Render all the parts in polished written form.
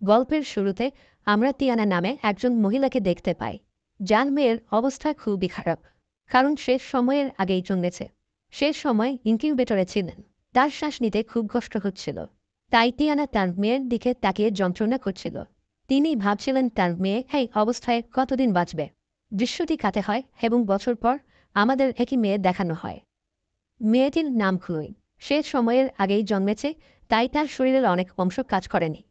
গল্পের শুরুতে আমরা তিয়ানা নামে একজন মহিলাকে দেখতে পাই, যার মেয়ের অবস্থা খুবই খারাপ, কারণ সে সময়ের আগেই জন্মেছে। সে সময় ইনকিউবেটরে ছিলেন, তার শ্বাস নিতে খুব কষ্ট হচ্ছিল। তাই তিয়ানা তার মেয়ের দিকে তাকিয়ে যন্ত্রণা করছিল। তিনি ভাবছিলেন তার মেয়ে এই অবস্থায় কতদিন বাঁচবে। দৃশ্যটি কাটে হয় এবং বছর পর আমাদের একই মেয়ে দেখানো হয়। মেয়েটির নাম ক্লোই। সে সময়ের আগেই জন্মেছে, তাই তার শরীরের অনেক অংশ কাজ করেনি।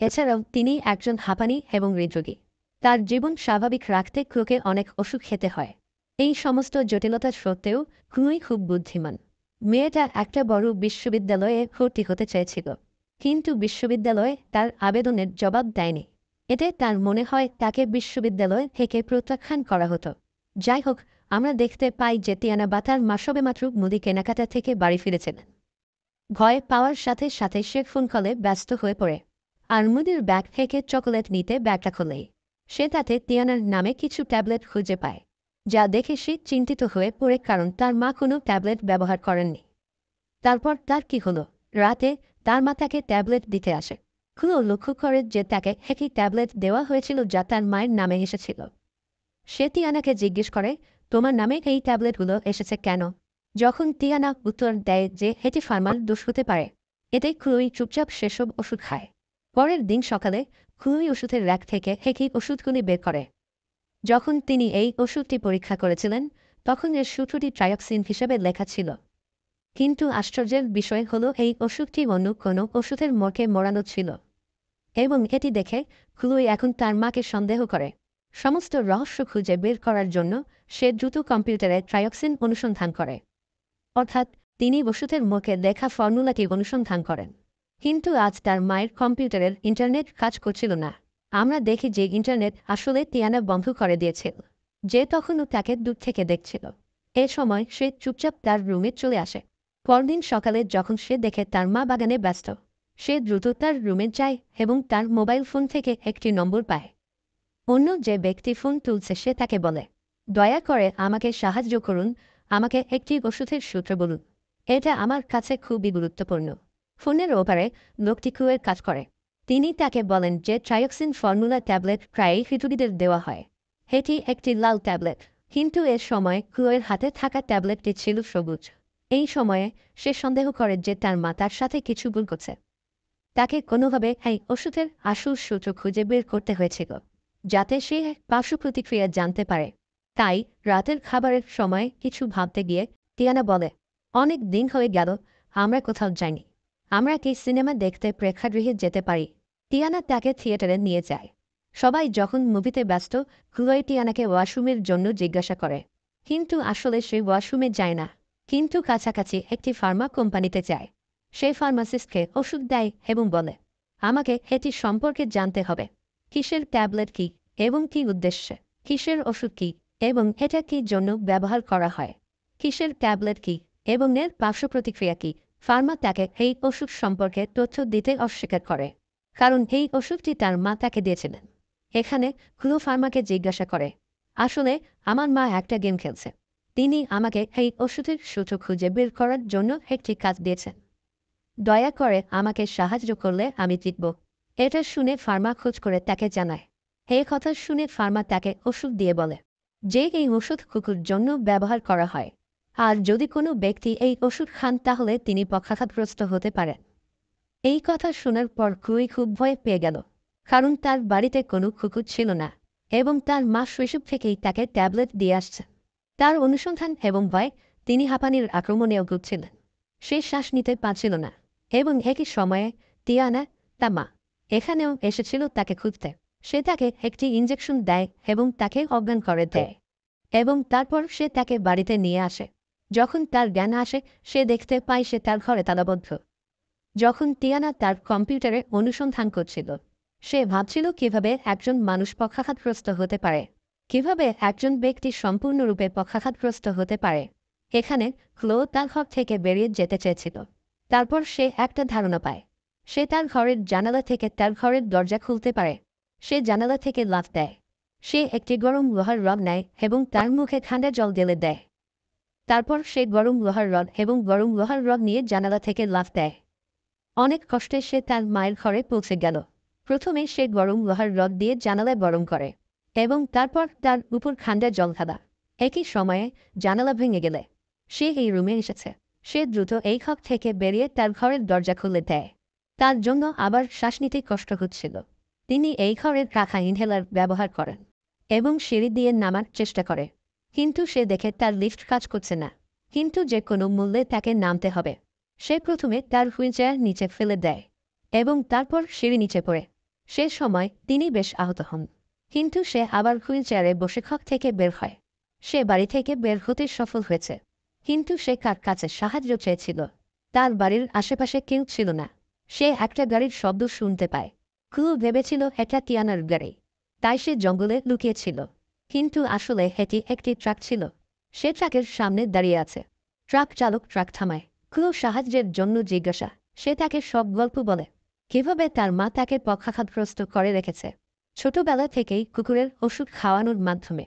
এছাড়াও তিনি একজন হাঁপানি এবং হৃদরোগী। তার জীবন স্বাভাবিক রাখতে ক্লোকে অনেক ওষুধ খেতে হয়। এই সমস্ত জটিলতা সত্ত্বেও ক্লুই খুব বুদ্ধিমান। মেয়েটা একটা বড় বিশ্ববিদ্যালয়ে ভর্তি হতে চেয়েছিল, কিন্তু বিশ্ববিদ্যালয়ে তার আবেদনের জবাব দেয়নি। এতে তার মনে হয় তাকে বিশ্ববিদ্যালয় থেকে প্রত্যাখ্যান করা হতো। যাই হোক, আমরা দেখতে পাই যে তিয়ানা বা তার মা সবেমাত্র মুদি কেনাকাটা থেকে বাড়ি ফিরেছিলেন। ভয় পাওয়ার সাথে সাথে সে ফোন কলে ব্যস্ত হয়ে পড়ে। আর মুদির ব্যাগ থেকে চকোলেট নিতে ব্যাগটা খোলেই সে তাতে তিয়ানার নামে কিছু ট্যাবলেট খুঁজে পায়, যা দেখে সে চিন্তিত হয়ে পড়ে, কারণ তার মা কোনো ট্যাবলেট ব্যবহার করেননি। তারপর তার কি হলো? রাতে তার মা তাকে ট্যাবলেট দিতে আসে। খুলো লক্ষ্য করে যে তাকে একই ট্যাবলেট দেওয়া হয়েছিল যা তার মায়ের নামে এসেছিল। সে তিয়ানাকে জিজ্ঞেস করে, তোমার নামে এই ট্যাবলেটগুলো এসেছে কেন? যখন তিয়ানা উত্তর দেয় যে এটি ফার্মার দোষ হতে পারে, এতে ক্লুই চুপচাপ সেসব ওষুধ খায়। পরের দিন সকালে ক্লুই ওষুধের র্যাক থেকে একই ওষুধগুলি বের করে। যখন তিনি এই ওষুধটি পরীক্ষা করেছিলেন, তখন এর সূত্রটি ট্রায়োক্সিন হিসেবে লেখা ছিল। কিন্তু আশ্চর্যের বিষয় হলো এই ওষুধটি অন্য কোনো ওষুধের মর্কে মোড়ানো ছিল। এবং এটি দেখে ক্লুই এখন তার মাকে সন্দেহ করে। সমস্ত রহস্য খুঁজে বের করার জন্য সে দ্রুত কম্পিউটারে ট্রায়োক্সিন অনুসন্ধান করে। অর্থাৎ তিনি ওষুধের মুখে লেখা ফর্মুলাটি অনুসন্ধান করেন। কিন্তু আজ তার মায়ের কম্পিউটারের ইন্টারনেট কাজ করছিল না। আমরা দেখি যে ইন্টারনেট আসলে তিয়ানা বন্ধ করে দিয়েছিল, যে তখনও তাকে দূর থেকে দেখছিল। এ সময় সে চুপচাপ তার রুমে চলে আসে। পরদিন সকালে যখন সে দেখে তার মা বাগানে ব্যস্ত, সে দ্রুত তার রুমে যায় এবং তার মোবাইল ফোন থেকে একটি নম্বর পায়। অন্য যে ব্যক্তি ফোন তুলছে সে তাকে বলে, দয়া করে আমাকে সাহায্য করুন, আমাকে একটি ওষুধের সূত্র বলুন, এটা আমার কাছে খুবই গুরুত্বপূর্ণ। ফোনের ওপারে লোকটি ক্লুয়ের কাজ করে। তিনি তাকে বলেন যে ট্রায়োক্সিন ফর্মুলা ট্যাবলেট প্রায়ই হৃদরোগীদের দেওয়া হয়। এটি একটি লাল ট্যাবলেট, কিন্তু এর সময় ক্লুয়ের হাতে থাকা ট্যাবলেটটি ছিল সবুজ। এই সময়ে সে সন্দেহ করে যে তার মা তার সাথে কিছু ভুল করছে। তাকে কোনোভাবে এই ওষুধের আসল সূত্র খুঁজে বের করতে হয়েছিল, যাতে সে পার্শ্ব প্রতিক্রিয়া জানতে পারে। তাই রাতের খাবারের সময় কিছু ভাবতে গিয়ে তিয়ানা বলে, অনেক দিন হয়ে গেল আমরা কোথাও যাইনি, আমরা কি সিনেমা দেখতে প্রেক্ষাগৃহে যেতে পারি? তিয়ানা তাকে থিয়েটারে নিয়ে যায়। সবাই যখন মুভিতে ব্যস্ত, ক্লুই তিয়ানাকে ওয়াশরুমের জন্য জিজ্ঞাসা করে, কিন্তু আসলে সে ওয়াশরুমে যায় না, কিন্তু কাছাকাছি একটি ফার্মা কোম্পানিতে যায়। সে ফার্মাসিস্টকে ওষুধ দেয় এবং বলে, আমাকে এটি সম্পর্কে জানতে হবে। কিসের ট্যাবলেট কি এবং কি উদ্দেশ্যে? কিসের ওষুধ কি এবং এটা কি জন্য ব্যবহার করা হয়? কিসের ট্যাবলেট কি এবং এর পার্শ্ব প্রতিক্রিয়া কি? ফার্মা তাকে এই ওষুধ সম্পর্কে তথ্য দিতে অস্বীকার করে, কারণ এই ওষুধটি তার মা তাকে দিয়েছিলেন। এখানে ক্লু ফার্মাকে জিজ্ঞাসা করে, আসলে আমার মা একটা গেম খেলছে, তিনি আমাকে এই ওষুধের সূত্র খুঁজে বের করার জন্য একটি কাজ দিয়েছেন। দয়া করে আমাকে সাহায্য করলে আমি জিতব। এটা শুনে ফার্মা খোঁজ করে তাকে জানায়। এই কথা শুনে ফার্মা তাকে ওষুধ দিয়ে বলে যে এই ওষুধ কুকুর জন্য ব্যবহার করা হয়, আর যদি কোনো ব্যক্তি এই ওষুধ খান তাহলে তিনি পক্ষাঘাতগ্রস্ত হতে পারেন। এই কথা শোনার পর ক্লুই খুব ভয় পেয়ে গেল, কারণ তার বাড়িতে কোনো কুকুর ছিল না এবং তার মা শৈশব থেকেই তাকে ট্যাবলেট দিয়ে আসছে। তার অনুসন্ধান এবং ভয়, তিনি হাঁপানির আক্রমণেও ভুগছিলেন। সে শ্বাস নিতে পারছিল না এবং একই সময়ে তিয়ানা, তা মা, এখানেও এসেছিল তাকে খুঁজতে। সে তাকে একটি ইঞ্জেকশন দেয় এবং তাকে অজ্ঞান করে দেয়, এবং তারপর সে তাকে বাড়িতে নিয়ে আসে। যখন তার জ্ঞান আসে, সে দেখতে পায় সে তার ঘরে তালাবদ্ধ। যখন তিয়ানা তার কম্পিউটারে অনুসন্ধান করছিল, সে ভাবছিল কিভাবে একজন মানুষ পক্ষাঘাতগ্রস্ত হতে পারে, কিভাবে একজন ব্যক্তি সম্পূর্ণরূপে পক্ষাঘাতগ্রস্ত হতে পারে। এখানে ক্লো তার ঘর থেকে বেরিয়ে যেতে চেয়েছিল। তারপর সে একটা ধারণা পায়। সে তার ঘরের জানালা থেকে তার ঘরের দরজা খুলতে পারে। সে জানালা থেকে লাফ দেয়। সে একটি গরম লোহার রড নেয় এবং তার মুখে ঠান্ডা জল ঢেলে দেয়। তারপর সে গরম লোহার রড এবং গরম লোহার রড নিয়ে জানালা থেকে লাফ দেয়। অনেক কষ্টে সে তার মায়ের ঘরে পৌঁছে গেল। প্রথমে সে গরম লোহার রড দিয়ে জানালায় গরম করে এবং তারপর তার উপর ঠান্ডা জল ঢালা। একই সময়ে জানালা ভেঙে গেলে সে এই রুমে এসেছে। সে দ্রুত এই ঘর থেকে বেরিয়ে তার ঘরের দরজা খুলে দেয়। তার জন্য আবার শ্বাস নিতে কষ্ট হচ্ছিল। তিনি এই ঘরের রাখা ইনহেলার ব্যবহার করেন এবং সিঁড়ি দিয়ে নামার চেষ্টা করে, কিন্তু সে দেখে তার লিফট কাজ করছে না। কিন্তু যে কোনো মূল্যে তাকে নামতে হবে। সে প্রথমে তার হুইলচেয়ার নিচে ফেলে দেয় এবং তারপর সিঁড়ি নিচে পড়ে। সে সময় তিনি বেশ আহত হন, কিন্তু সে আবার হুইলচেয়ারে বসে ঘর থেকে বের হয়। সে বাড়ি থেকে বের হতে সফল হয়েছে, কিন্তু সে কার কাছে সাহায্য চেয়েছিল? তার বাড়ির আশেপাশে কেউ ছিল না। সে একটা গাড়ির শব্দ শুনতে পায়। ক্লু ভেবেছিল এটা টিয়ানার গাড়ি, তাই সে জঙ্গলে লুকিয়েছিল। কিন্তু আসলে এটি একটি ট্রাক ছিল। সে ট্রাকের সামনে দাঁড়িয়ে আছে। ট্রাক চালক ট্রাক থামায়। ক্লু সাহায্যের জন্য জিজ্ঞাসা। সে তাকে সব গল্প বলে, কিভাবে তার মা তাকে পক্ষাঘাতগ্রস্ত করে রেখেছে, ছোটবেলা থেকেই কুকুরের ওষুধ খাওয়ানোর মাধ্যমে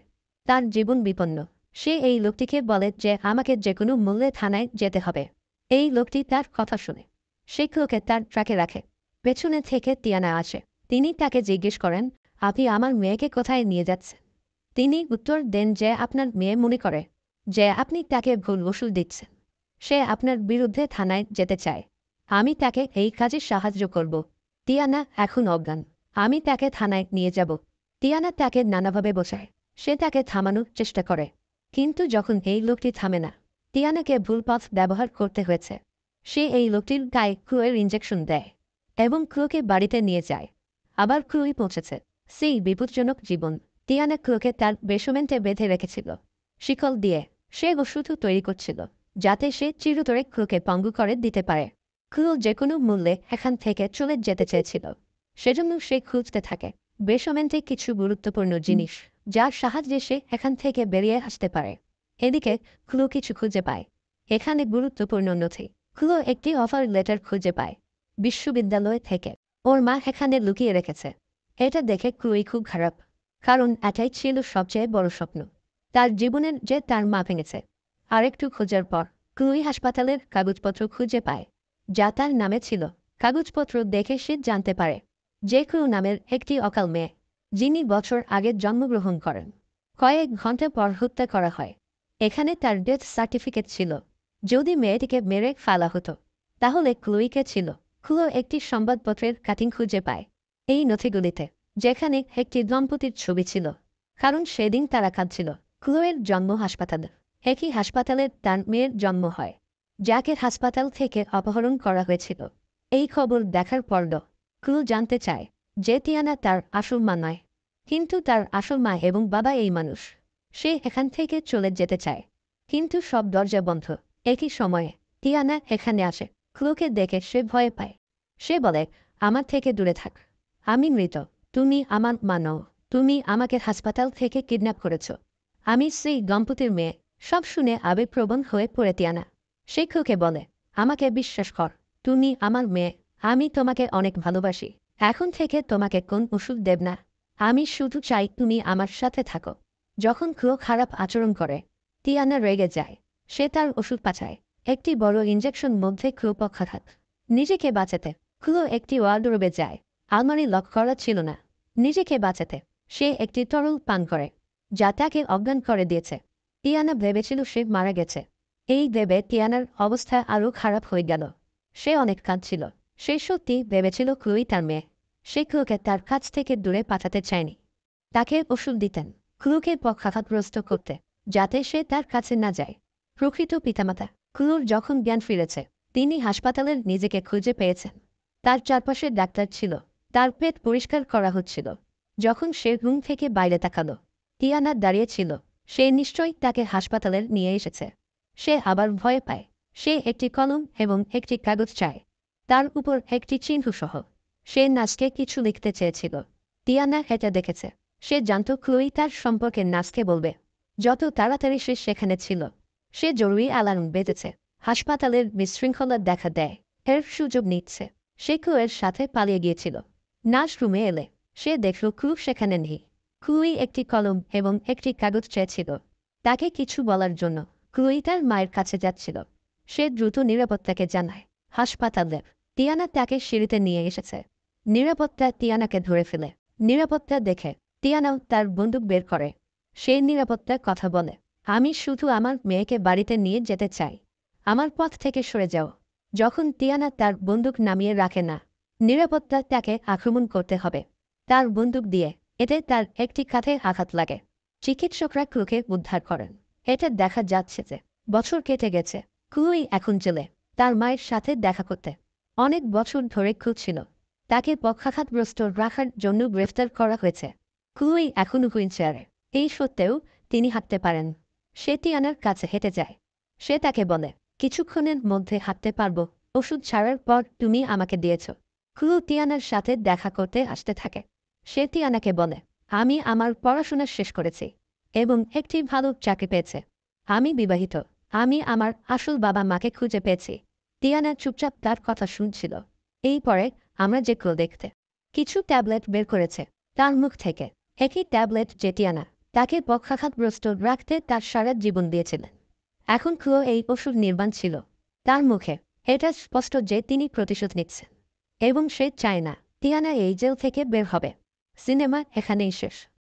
তার জীবন বিপন্ন। সে এই লোকটিকে বলে যে আমাকে যে কোনো মূল্যে থানায় যেতে হবে। এই লোকটি তার কথা শুনে সে ক্লুকে তার ট্রাকে রাখে। পেছনে থেকে টিয়ানা আসে। তিনি তাকে জিজ্ঞেস করেন, আপনি আমার মেয়েকে কোথায় নিয়ে যাচ্ছেন? তিনি উত্তর দেন যে আপনার মেয়ে মনে করে যে আপনি তাকে ভুল ওষুধ দিচ্ছেন। সে আপনার বিরুদ্ধে থানায় যেতে চায়। আমি তাকে এই কাজে সাহায্য করব। টিয়ানা এখন অজ্ঞান। আমি তাকে থানায় নিয়ে যাব। টিয়ানা তাকে নানাভাবে বোঝায়। সে তাকে থামানোর চেষ্টা করে, কিন্তু যখন এই লোকটি থামে না, টিয়ানাকে ভুল পথ ব্যবহার করতে হয়েছে। সে এই লোকটির গায়ে ক্লুয়ের ইঞ্জেকশন দেয় এবং ক্লুকে বাড়িতে নিয়ে যায়। আবার ক্লুই পৌঁছেছে। সেই বিপজ্জনক জীবন। টিয়ানা ক্লুকে তার বেসমেন্টে বেঁধে রেখেছিল শিকল দিয়ে। সে ওষুধ তৈরি করছিল যাতে সে চিরতরে ক্লুকে পঙ্গু করে দিতে পারে। ক্লু যে কোনো মূল্যে এখান থেকে চলে যেতে চেয়েছিল। সেজন্য সে খুঁজতে থাকে বেসমেন্টে কিছু গুরুত্বপূর্ণ জিনিস, যার সাহায্যে সে এখান থেকে বেরিয়ে আসতে পারে। এদিকে ক্লু কিছু খুঁজে পায়। এখানে গুরুত্বপূর্ণ নথি। ক্লু একটি অফার লেটার খুঁজে পায় বিশ্ববিদ্যালয় থেকে। ওর মা এখানে লুকিয়ে রেখেছে। এটা দেখে ক্লুই খুব খারাপ, কারণ এটাই ছিল সবচেয়ে বড় স্বপ্ন তার জীবনের, যে তার মা ভেঙেছে। আরেকটু খোঁজার পর ক্লুই হাসপাতালের কাগজপত্র খুঁজে পায় যা তার নামে ছিল। কাগজপত্র দেখে সে জানতে পারে যে ক্লু নামের একটি অকাল মেয়ে, যিনি বছর আগে জন্মগ্রহণ করেন, কয়েক ঘন্টা পর হত্যা করা হয়। এখানে তার ডেথ সার্টিফিকেট ছিল। যদি মেয়েটিকে মেরে ফেলা হতো তাহলে ক্লুইকে ছিল। ক্লু একটি সংবাদপত্রের কাটিং খুঁজে পায় এই নথিগুলিতে, যেখানে একটি দম্পতির ছবি ছিল, কারণ সেদিন তারা কাঁদছিল। ক্লুয়ের জন্ম হাসপাতালে। একই হাসপাতালে তার মেয়ের জন্ম হয়, যাকে হাসপাতাল থেকে অপহরণ করা হয়েছিল। এই খবর দেখার পর ক্লু জানতে চায় যে টিয়ানা তার আসল মা নয়, কিন্তু তার আসল মা এবং বাবা এই মানুষ। সে এখান থেকে চলে যেতে চায়, কিন্তু সব দরজা বন্ধ। একই সময়ে টিয়ানা এখানে আসে। ক্লুকে দেখে সে ভয় পায়। সে বলে, আমার থেকে দূরে থাক। আমি মৃত। তুমি আমার মা নও। তুমি আমাকে হাসপাতাল থেকে কিডন্যাপ করেছ। আমি সেই দম্পতির মেয়ে। সব শুনে আবেগপ্রবণ হয়ে পড়ে টিয়ানা। সে ক্লুকে বলে, আমাকে বিশ্বাস কর। তুমি আমার মেয়ে। আমি তোমাকে অনেক ভালোবাসি। এখন থেকে তোমাকে কোন ওষুধ দেব না। আমি শুধু চাই তুমি আমার সাথে থাকো। যখন ক্লু খারাপ আচরণ করে, টিয়ানা রেগে যায়। সে তার ওষুধ পাঠায়। একটি বড় ইঞ্জেকশন মধ্যে ক্লু পক্ষাঘাত। নিজেকে বাঁচাতে ক্লু একটি ওয়ার্ডরোবে যায়। আলমারি লক করা ছিল না। নিজেকে বাঁচাতে সে একটি তরল পান করে, যা তাকে অজ্ঞান করে দিয়েছে। টিয়ানা ভেবেছিল সে মারা গেছে। এই ভেবে টিয়ানার অবস্থা আরও খারাপ হয়ে গেল। সে অনেক কাঁদছিল। সে সত্যি ভেবেছিল ক্লুই তার মেয়ে। সে ক্লুকে তার কাছ থেকে দূরে পাঠাতে চায়নি। তাকে ওষুধ দিতেন ক্লুকে পক্ষাঘাতগ্রস্ত করতে, যাতে সে তার কাছে না যায়। প্রকৃত পিতামাতা। ক্লুর যখন জ্ঞান ফিরেছে, তিনি হাসপাতালের নিজেকে খুঁজে পেয়েছেন। তার চারপাশে ডাক্তার ছিল। তার পেট পরিষ্কার করা হচ্ছিল। যখন সে রুম থেকে বাইরে তাকালো, টিয়ানা দাঁড়িয়ে ছিল। সে নিশ্চয়ই তাকে হাসপাতালের নিয়ে এসেছে। সে আবার ভয় পায়। সে একটি কলম এবং একটি কাগজ চায়, তার উপর একটি চিহ্ন সহ। সে নাচকে কিছু লিখতে চেয়েছিল। টিয়ানা এটা দেখেছে। সে জানত ক্লুই তার সম্পর্কে নাচকে বলবে। যত তাড়াতাড়ি সে সেখানে ছিল। সে জরুরি অ্যালার্ম বেজেছে। হাসপাতালের বিশৃঙ্খলা দেখা দেয়। এর সুযোগ নিচ্ছে। সে ক্লুয়ের সাথে পালিয়ে গিয়েছিল। নাচ রুমে এলে সে দেখল ক্লু সেখানে নেই। ক্লুই একটি কলম এবং একটি কাগজ চেয়েছিল তাকে কিছু বলার জন্য। ক্লুই তার মায়ের কাছে যাচ্ছিল। সে দ্রুত নিরাপত্তাকে জানায়। হাসপাতালে টিয়ানা তাকে সিঁড়িতে নিয়ে এসেছে। নিরাপত্তা তিয়ানাকে ধরে ফেলে। নিরাপত্তা দেখে তিয়ানাও তার বন্দুক বের করে। সেই নিরাপত্তার কথা বলে, আমি শুধু আমার মেয়েকে বাড়িতে নিয়ে যেতে চাই, আমার পথ থেকে সরে যাও। যখন তিয়ানা তার বন্দুক নামিয়ে রাখে না, নিরাপত্তা তাকে আক্রমণ করতে হবে তার বন্দুক দিয়ে। এতে তার একটি কাঁধে আঘাত লাগে। চিকিৎসকরা ক্লুকে উদ্ধার করেন। এটা দেখা যাচ্ছে যে বছর কেটে গেছে। ক্লুই এখন জেলে, তার মায়ের সাথে দেখা করতে। অনেক বছর ধরে খুঁজছিল, তাকে পক্ষাঘাতগ্রস্ত রাখার জন্য গ্রেফতার করা হয়েছে। ক্লুই এখনও হুইলচেয়ারে, এই সত্ত্বেও তিনি হাঁটতে পারেন। সে তিয়ানার কাছে হেঁটে যায়। সে তাকে বলে, কিছুক্ষণের মধ্যে হাঁটতে পারবো, ওষুধ ছাড়ার পর তুমি আমাকে দিয়েছ। ক্লু তিয়ানার সাথে দেখা করতে আসতে থাকে। সে তিয়ানাকে বলে, আমি আমার পড়াশোনা শেষ করেছি এবং একটি ভালো চাকরি পেয়েছে। আমি বিবাহিত, আমি আমার আসল বাবা মাকে খুঁজে পেয়েছি। তিয়ানা চুপচাপ তার কথা শুনছিল। এই পরে আমরা যে ক্লু দেখতে কিছু ট্যাবলেট বের করেছে তার মুখ থেকে। একই ট্যাবলেট যে তিয়ানা তাকে পক্ষাঘাতগ্রস্ত রাখতে তার সারা জীবন দিয়েছিলেন। এখন ক্লু এই ওষুধ নির্বাণ ছিল তার মুখে। এটা স্পষ্ট যে তিনি প্রতিশোধ নিচ্ছেন এবং সে চায় না তিয়ানা এই জেল থেকে বের হবে। সিনেমা এখানেই শেষ।